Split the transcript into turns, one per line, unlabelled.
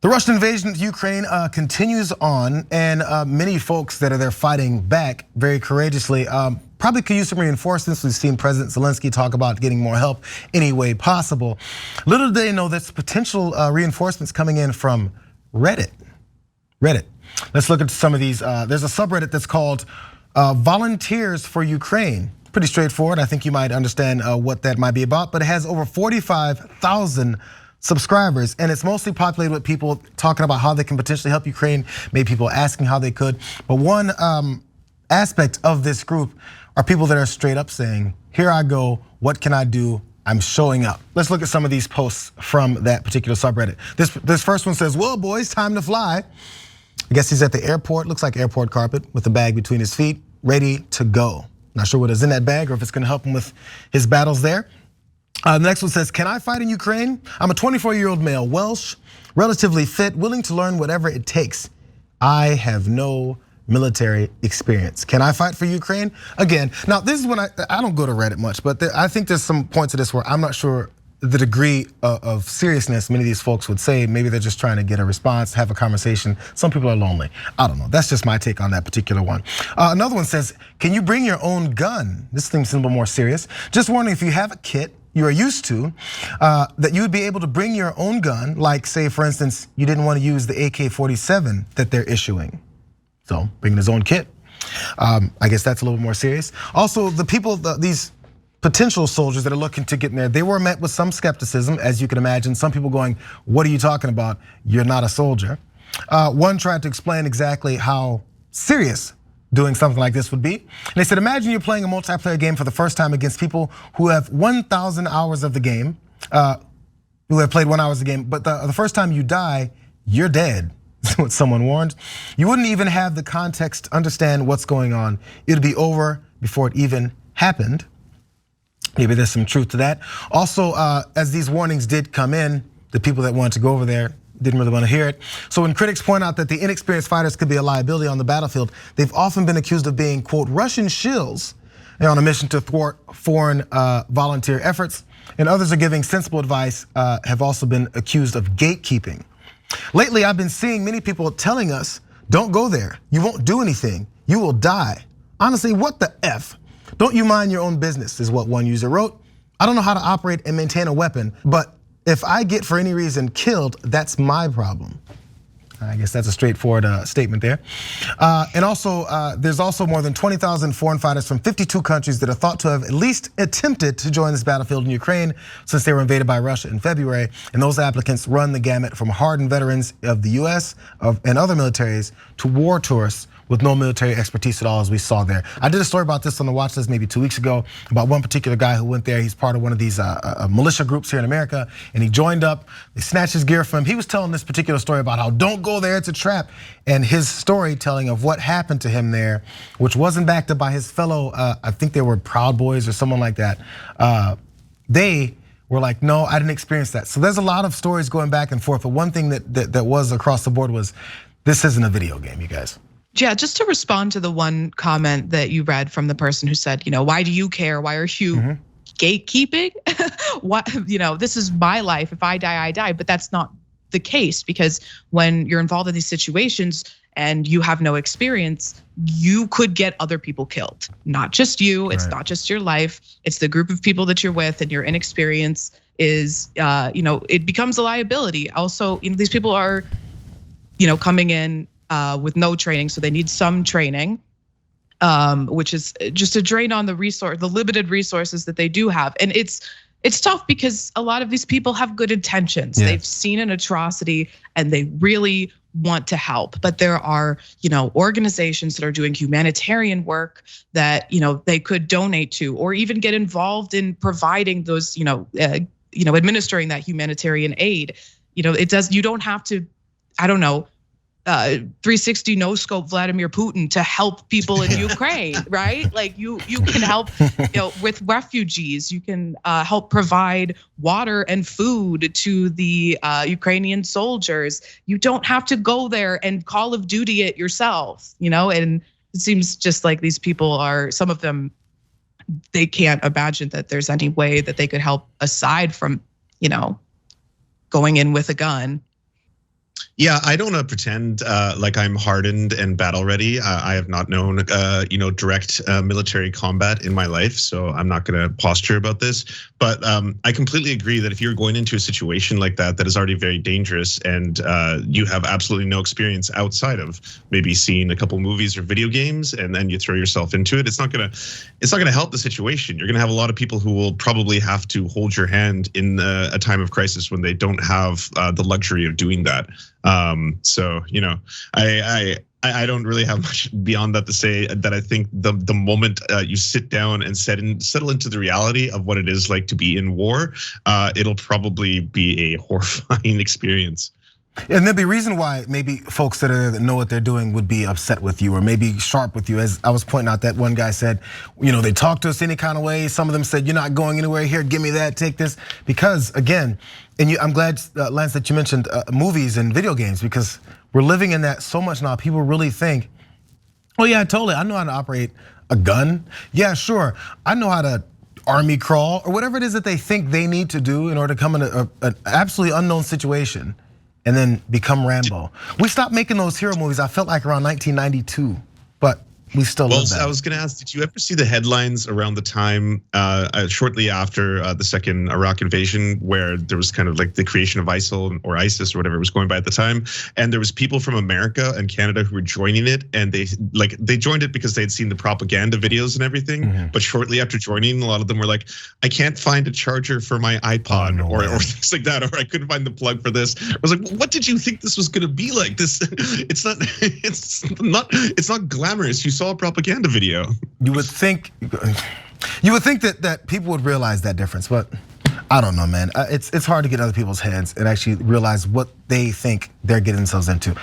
The Russian invasion of Ukraine continues on, and many folks that are there fighting back very courageously probably could use some reinforcements. We've seen President Zelensky talk about getting more help any way possible. Little do they know that's potential reinforcements coming in from Reddit. Let's look at some of these. There's a subreddit that's called Volunteers for Ukraine. Pretty straightforward. I think you might understand what that might be about, but it has over 45,000 subscribers, and it's mostly populated with people talking about how they can potentially help Ukraine, maybe people asking how they could. But one aspect of this group are people that are straight up saying, here I go, what can I do? I'm showing up. Let's look at some of these posts from that particular subreddit. This first one says, well, boys, time to fly. I guess he's at the airport, looks like airport carpet, with a bag between his feet, ready to go. Not sure what is in that bag or if it's gonna help him with his battles there. The next one says, can I fight in Ukraine? I'm a 24-year-old male, Welsh, relatively fit, willing to learn whatever it takes. I have no military experience. Can I fight for Ukraine? Again, now this is when I don't go to Reddit much, but I think there's some points of this where I'm not sure the degree of seriousness many of these folks would say. Maybe they're just trying to get a response, have a conversation. Some people are lonely. I don't know, that's just my take on that particular one. Another one says, can you bring your own gun? This seems a little more serious. Just wondering if you have a kit you are used to, that you would be able to bring your own gun, like say for instance, you didn't want to use the AK-47 that they're issuing. So bringing his own kit. I guess that's a little more serious. Also, the people, these potential soldiers that are looking to get in there, they were met with some skepticism, as you can imagine. Some people going, what are you talking about? You're not a soldier. One tried to explain exactly how serious doing something like this would be. And they said, imagine you're playing a multiplayer game for the first time against people who have 1,000 hours of the game, who have played 1 hour of the game, but the first time you die, you're dead, is what someone warned. You wouldn't even have the context to understand what's going on. It'd be over before it even happened. Maybe there's some truth to that. Also, as these warnings did come in, the people that wanted to go over there didn't really want to hear it. So when critics point out that the inexperienced fighters could be a liability on the battlefield, they've often been accused of being, quote, Russian shills. They're on a mission to thwart foreign volunteer efforts. And others are giving sensible advice, have also been accused of gatekeeping. Lately, I've been seeing many people telling us, don't go there. You won't do anything. You will die. Honestly, what the F? Don't you mind your own business, is what one user wrote. I don't know how to operate and maintain a weapon, but if I get for any reason killed, that's my problem. I guess that's a straightforward statement there. And also, there's also more than 20,000 foreign fighters from 52 countries that are thought to have at least attempted to join this battlefield in Ukraine since they were invaded by Russia in February. And those applicants run the gamut from hardened veterans of the US and other militaries to war tourists with no military expertise at all, as we saw there. I did a story about this on the watch list maybe 2 weeks ago about one particular guy who went there. He's part of one of these militia groups here in America, and he joined up. They snatched his gear from him. He was telling this particular story about how don't go there, it's a trap. And his storytelling of what happened to him there, which wasn't backed up by his fellow, I think they were Proud Boys or someone like that. They were like, no, I didn't experience that. So there's a lot of stories going back and forth. But one thing that was across the board was, this isn't a video game, you guys.
Yeah, just to respond to the one comment that you read from the person who said, why do you care? Why are you gatekeeping? What, this is my life. If I die, I die. But that's not the case, because when you're involved in these situations and you have no experience, you could get other people killed. Not just you, it's not just your life, it's the group of people that you're with, and your inexperience is, it becomes a liability. Also, these people are, coming in with no training, so they need some training, which is just a drain on the limited resources that they do have. And it's tough because a lot of these people have good intentions. Yeah. They've seen an atrocity and they really want to help. But there are, organizations that are doing humanitarian work that, they could donate to, or even get involved in providing those, administering that humanitarian aid. You don't have to, 360 no scope Vladimir Putin to help people in Ukraine, right? Like you can help, with refugees. You can help provide water and food to the Ukrainian soldiers. You don't have to go there and Call of Duty it yourself, And it seems just like these people are, some of them, they can't imagine that there's any way that they could help aside from, going in with a gun.
Yeah, I don't pretend like I'm hardened and battle ready. I have not known, direct military combat in my life, so I'm not going to posture about this. But I completely agree that if you're going into a situation like that is already very dangerous, and you have absolutely no experience outside of maybe seeing a couple movies or video games, and then you throw yourself into it, it's not gonna help the situation. You're gonna have a lot of people who will probably have to hold your hand in a time of crisis when they don't have the luxury of doing that. So I don't really have much beyond that to say. That I think the moment you sit down and settle into the reality of what it is like to be in war, it'll probably be a horrifying experience.
And there'd be a reason why maybe folks that know what they're doing would be upset with you or maybe sharp with you. As I was pointing out, that one guy said, they talk to us any kind of way. Some of them said, you're not going anywhere here, give me that, take this. Because again, and I'm glad, Lance, that you mentioned movies and video games, because we're living in that so much now. People really think, oh yeah, totally, I know how to operate a gun. Yeah, sure, I know how to army crawl, or whatever it is that they think they need to do in order to come in an absolutely unknown situation and then become Rambo. We stopped making those hero movies, I felt like around 1992, but we still live that.
I was gonna ask, did you ever see the headlines around the time, shortly after the second Iraq invasion, where there was kind of like the creation of ISIL or ISIS or whatever it was going by at the time, and there was people from America and Canada who were joining it, and they joined it because they had seen the propaganda videos and everything. But shortly after joining, a lot of them were like, I can't find a charger for my iPod, or things like that, or I couldn't find the plug for this. I was like, what did you think this was gonna be like? This, it's not glamorous. You saw a propaganda video.
You would think that people would realize that difference, but I don't know, man. It's hard to get other people's heads and actually realize what they think they're getting themselves into.